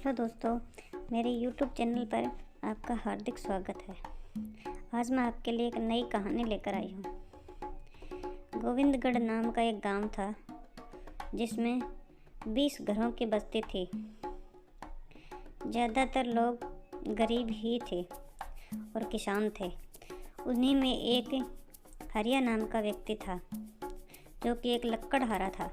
Hello दोस्तों, मेरे YouTube channel पर आपका हार्दिक स्वागत है। आज मैं आपके लिए एक नई कहानी लेकर आई हूँ। गोविंदगढ़ नाम का एक गांव था जिसमें 20 घरों की बस्ती थी। ज़्यादातर लोग गरीब ही थे और किसान थे। उन्हीं में एक हरिया नाम का व्यक्ति था जो कि एक लकड़हारा था।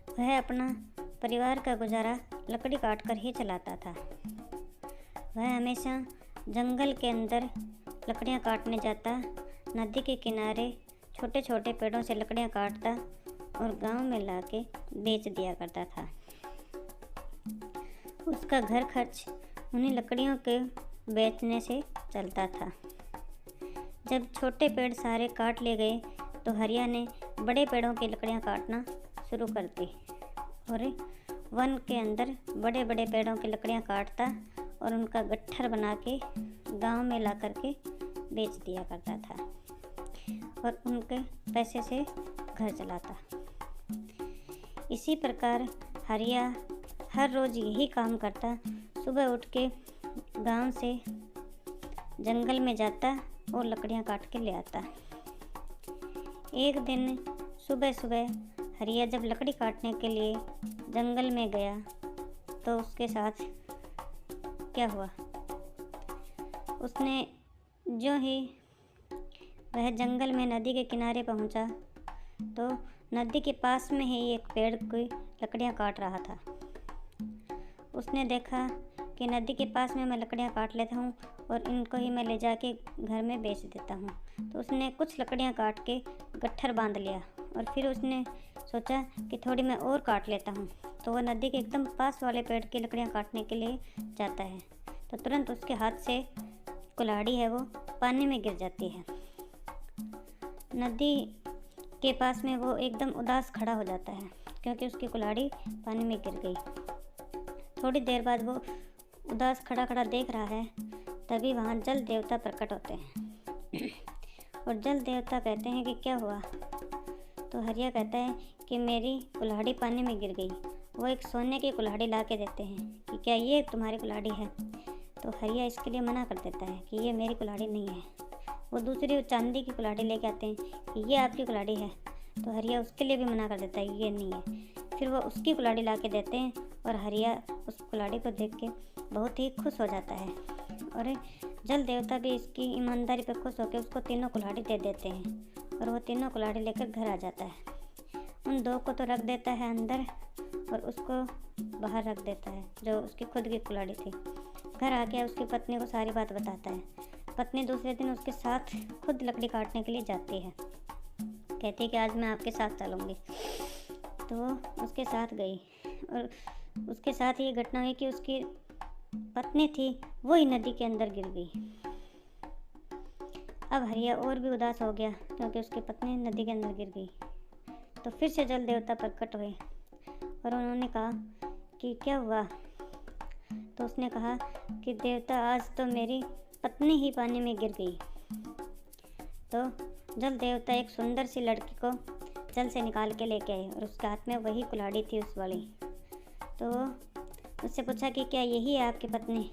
वह अपना परिवार का गुजारा लकड़ी काट कर ही चलाता था। वह हमेशा जंगल के अंदर लकड़ियाँ काटने जाता, नदी के किनारे छोटे छोटे पेड़ों से लकड़ियाँ काटता और गांव में लाके बेच दिया करता था। उसका घर खर्च उन्हीं लकड़ियों के बेचने से चलता था। जब छोटे पेड़ सारे काट ले गए तो हरिया ने बड़े पेड़ों की लकड़ियाँ काटना शुरू कर दी और वन के अंदर बड़े बड़े पेड़ों की लकड़ियाँ काटता और उनका गट्ठर बना के गांव में ला कर के बेच दिया करता था और उनके पैसे से घर चलाता। इसी प्रकार हरिया हर रोज़ यही काम करता। सुबह उठ के गांव से जंगल में जाता और लकड़ियाँ काट के ले आता। एक दिन सुबह सुबह हरिया जब लकड़ी काटने के लिए जंगल में गया तो उसके साथ क्या हुआ। उसने जो ही वह जंगल में नदी के किनारे पहुंचा तो नदी के पास में ही एक पेड़ की लकड़ियां काट रहा था। उसने देखा कि नदी के पास में मैं लकड़ियां काट लेता हूँ और इनको ही मैं ले जाके घर में बेच देता हूँ। तो उसने कुछ लकड़ियां काट के गट्ठर बांध लिया और फिर उसने सोचा कि थोड़ी मैं और काट लेता हूँ। तो वह नदी के एकदम पास वाले पेड़ की लकड़ियाँ काटने के लिए जाता है तो तुरंत उसके हाथ से कुल्हाड़ी है वो पानी में गिर जाती है। नदी के पास में वो एकदम उदास खड़ा हो जाता है क्योंकि उसकी कुल्हाड़ी पानी में गिर गई। थोड़ी देर बाद वो उदास खड़ा खड़ा देख रहा है, तभी वहाँ जल देवता प्रकट होते हैं और जल देवता कहते हैं कि क्या हुआ। तो हरिया कहता है कि मेरी कुल्हाड़ी पानी में गिर गई। वो एक सोने की कुल्हाड़ी ला के देते हैं कि क्या ये तुम्हारी कुल्हाड़ी है। तो हरिया इसके लिए मना कर देता है कि ये मेरी कुल्हाड़ी नहीं है। वो दूसरी चांदी की कुल्हाड़ी लेके आते हैं कि ये आपकी कुल्हाड़ी है। तो हरिया उसके लिए भी मना कर देता है ये नहीं है। फिर वो उसकी कुल्हाड़ी ला के देते हैं और हरिया उस कुल्हाड़ी को देख के बहुत ही खुश हो जाता है और जल देवता भी इसकी ईमानदारी पर खुश होकर उसको तीनों कुल्हाड़ी दे देते हैं और वो तीनों कुल्हाड़ी लेकर घर आ जाता है। उन दो को तो रख देता है अंदर और उसको बाहर रख देता है जो उसकी खुद की कुल्हाड़ी थी। घर आके उसकी पत्नी को सारी बात बताता है। पत्नी दूसरे दिन उसके साथ खुद लकड़ी काटने के लिए जाती है। कहती है कि आज मैं आपके साथ चलूँगी। तो वो उसके साथ गई और उसके साथ ये घटना हुई कि उसकी पत्नी थी वो ही नदी के अंदर गिर गई। अब हरिया और भी उदास हो गया क्योंकि उसकी पत्नी नदी के अंदर गिर गई। तो फिर से जल देवता प्रकट हुए और उन्होंने कहा कि क्या हुआ। तो उसने कहा कि देवता आज तो मेरी पत्नी ही पानी में गिर गई। तो जल देवता एक सुंदर सी लड़की को जल से निकाल के लेके आए और उसके हाथ में वही कुल्हाड़ी थी उस वाली। तो उससे पूछा कि क्या यही है आपकी पत्नी।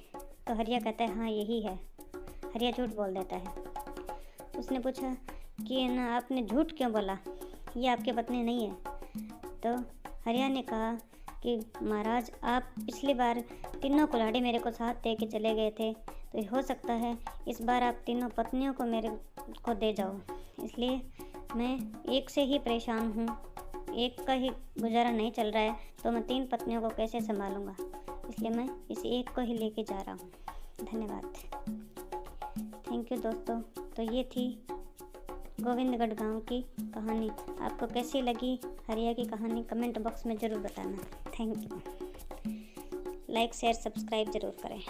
तो हरिया कहता है हाँ यही है। हरिया झूठ बोल देता है। उसने पूछा कि ना आपने झूठ क्यों बोला, ये आपकी पत्नी नहीं है। तो हरिया ने कहा कि महाराज आप पिछली बार तीनों कुल्हाड़ी मेरे को साथ दे के चले गए थे, तो हो सकता है इस बार आप तीनों पत्नियों को मेरे को दे जाओ। इसलिए मैं एक से ही परेशान हूँ, एक का ही गुजारा नहीं चल रहा है तो मैं 3 पत्नियों को कैसे संभालूँगा। इसलिए मैं इस एक को ही लेके जा रहा हूँ। धन्यवाद। थैंक यू दोस्तों। तो ये थी गोविंदगढ़ गांव की कहानी। आपको कैसी लगी हरिया की कहानी कमेंट बॉक्स में ज़रूर बताना। Thank you. Like share subscribe ज़रूर करें।